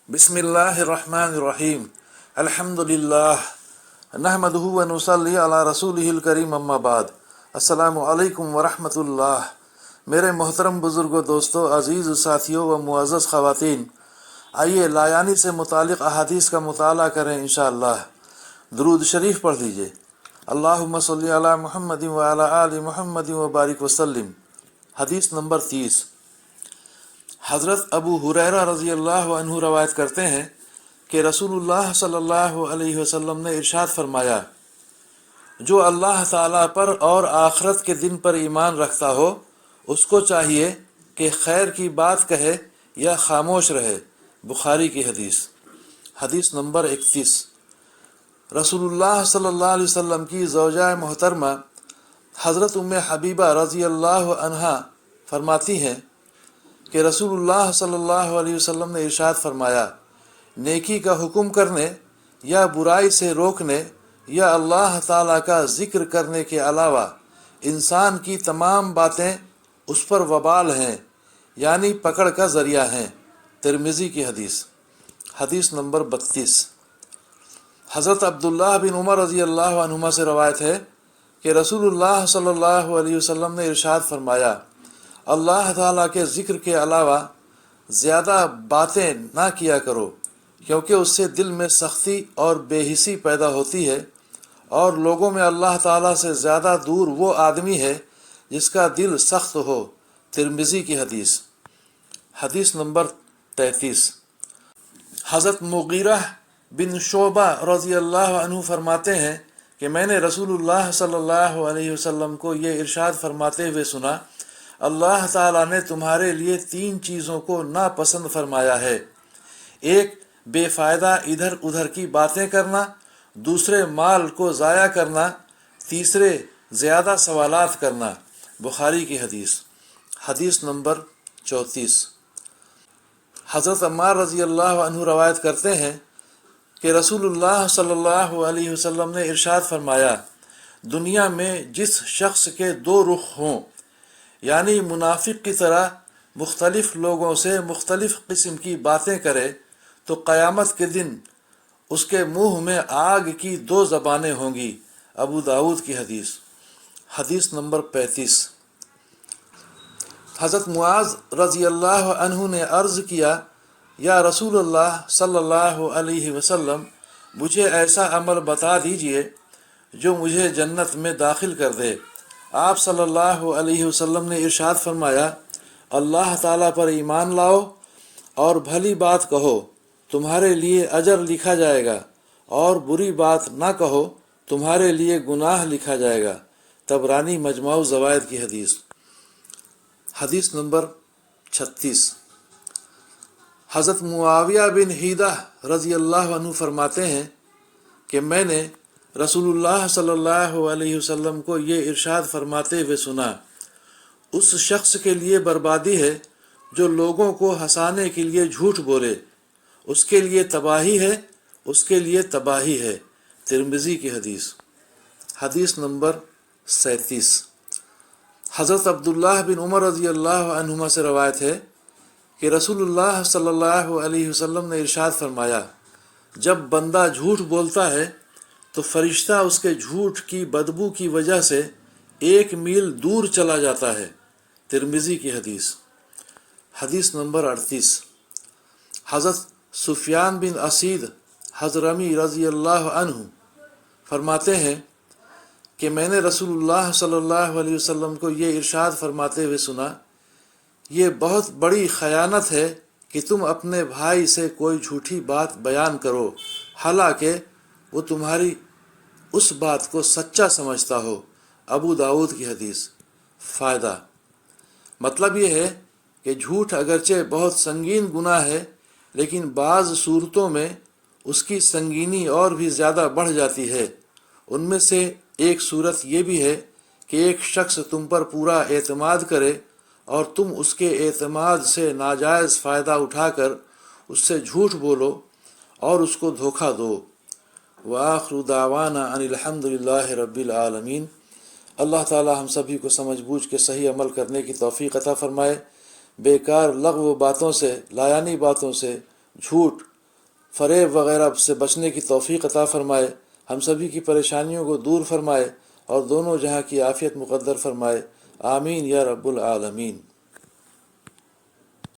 بسم اللہ الرحمن الرحیم الحمد للہ نحمدہ و نصلی علی رسولہ الکریم اما بعد السلام علیکم ورحمۃ اللہ۔ میرے محترم بزرگوں، دوستوں، عزیز ساتھیوں و معزز خواتین، آئیے لایانی سے متعلق احادیث کا مطالعہ کریں انشاءاللہ۔ درود شریف پڑھ لیجئے۔ اللہم صلی علی محمد و علی آل محمد و بارک وسلم۔ حدیث نمبر 30۔ حضرت ابو ہریرہ رضی اللہ عنہ روایت کرتے ہیں کہ رسول اللہ صلی اللہ علیہ وسلم نے ارشاد فرمایا، جو اللہ تعالیٰ پر اور آخرت کے دن پر ایمان رکھتا ہو اس کو چاہیے کہ خیر کی بات کہے یا خاموش رہے۔ بخاری کی حدیث۔ حدیث نمبر 31۔ رسول اللہ صلی اللہ علیہ وسلم کی زوجہ محترمہ حضرت ام حبیبہ رضی اللہ عنہا فرماتی ہیں کہ رسول اللہ صلی اللہ علیہ وسلم نے ارشاد فرمایا، نیکی کا حکم کرنے یا برائی سے روکنے یا اللہ تعالیٰ کا ذکر کرنے کے علاوہ انسان کی تمام باتیں اس پر وبال ہیں، یعنی پکڑ کا ذریعہ ہیں۔ ترمذی کی حدیث۔ حدیث نمبر 32۔ حضرت عبداللہ بن عمر رضی اللہ عنہما سے روایت ہے کہ رسول اللہ صلی اللہ علیہ وسلم نے ارشاد فرمایا، اللہ تعالیٰ کے ذکر کے علاوہ زیادہ باتیں نہ کیا کرو، کیونکہ اس سے دل میں سختی اور بے حسی پیدا ہوتی ہے، اور لوگوں میں اللہ تعالیٰ سے زیادہ دور وہ آدمی ہے جس کا دل سخت ہو۔ ترمذی کی حدیث۔ حدیث نمبر 33۔ حضرت مغیرہ بن شعبہ رضی اللہ عنہ فرماتے ہیں کہ میں نے رسول اللہ صلی اللہ علیہ وسلم کو یہ ارشاد فرماتے ہوئے سنا، اللہ تعالیٰ نے تمہارے لیے 3 چیزوں کو ناپسند فرمایا ہے: ایک، بے فائدہ ادھر ادھر کی باتیں کرنا، دوسرے، مال کو ضائع کرنا، تیسرے، زیادہ سوالات کرنا۔ بخاری کی حدیث۔ حدیث نمبر 34۔ حضرت عمار رضی اللہ عنہ روایت کرتے ہیں کہ رسول اللہ صلی اللہ علیہ وسلم نے ارشاد فرمایا، دنیا میں جس شخص کے 2 رخ ہوں، یعنی منافق کی طرح مختلف لوگوں سے مختلف قسم کی باتیں کرے، تو قیامت کے دن اس کے منہ میں آگ کی 2 زبانیں ہوں گی۔ ابو داؤد کی حدیث۔ حدیث نمبر 35۔ حضرت معاذ رضی اللہ عنہ نے عرض کیا، یا رسول اللہ صلی اللہ علیہ وسلم، مجھے ایسا عمل بتا دیجئے جو مجھے جنت میں داخل کر دے۔ آپ صلی اللہ علیہ وسلم نے ارشاد فرمایا، اللہ تعالیٰ پر ایمان لاؤ اور بھلی بات کہو، تمہارے لیے اجر لکھا جائے گا، اور بری بات نہ کہو، تمہارے لیے گناہ لکھا جائے گا۔ طبرانی مجموع الزوائد کی حدیث۔ حدیث نمبر 36۔ حضرت معاویہ بن حیدہ رضی اللہ عنہ فرماتے ہیں کہ میں نے رسول اللہ صلی اللہ علیہ وسلم کو یہ ارشاد فرماتے ہوئے سنا، اس شخص کے لیے بربادی ہے جو لوگوں کو ہنسانے کے لیے جھوٹ بولے، اس کے لیے تباہی ہے، اس کے لیے تباہی ہے۔ ترمذی کی حدیث۔ حدیث نمبر 37۔ حضرت عبداللہ بن عمر رضی اللہ عنہما سے روایت ہے کہ رسول اللہ صلی اللہ علیہ وسلم نے ارشاد فرمایا، جب بندہ جھوٹ بولتا ہے تو فرشتہ اس کے جھوٹ کی بدبو کی وجہ سے 1 میل دور چلا جاتا ہے۔ ترمذی کی حدیث۔ حدیث نمبر 38۔ حضرت سفیان بن اسید حضرمی رضی اللہ عنہ فرماتے ہیں کہ میں نے رسول اللہ صلی اللہ علیہ وسلم کو یہ ارشاد فرماتے ہوئے سنا، یہ بہت بڑی خیانت ہے کہ تم اپنے بھائی سے کوئی جھوٹی بات بیان کرو، حالانکہ وہ تمہاری اس بات کو سچا سمجھتا ہو۔ ابو داؤد کی حدیث۔ فائدہ: مطلب یہ ہے کہ جھوٹ اگرچہ بہت سنگین گناہ ہے، لیکن بعض صورتوں میں اس کی سنگینی اور بھی زیادہ بڑھ جاتی ہے۔ ان میں سے ایک صورت یہ بھی ہے کہ ایک شخص تم پر پورا اعتماد کرے اور تم اس کے اعتماد سے ناجائز فائدہ اٹھا کر اس سے جھوٹ بولو اور اس کو دھوکہ دو۔ وآخر دعوانا ان الحمد للہ رب العالمین۔ اللہ تعالی ہم سبھی کو سمجھ بوجھ کے صحیح عمل کرنے کی توفیق عطا فرمائے۔ بیکار لغو باتوں سے، لایانی باتوں سے، جھوٹ فریب وغیرہ سے بچنے کی توفیق عطا فرمائے، ہم سبھی کی پریشانیوں کو دور فرمائے اور دونوں جہاں کی عافیت مقدر فرمائے، آمین یا رب العالمین۔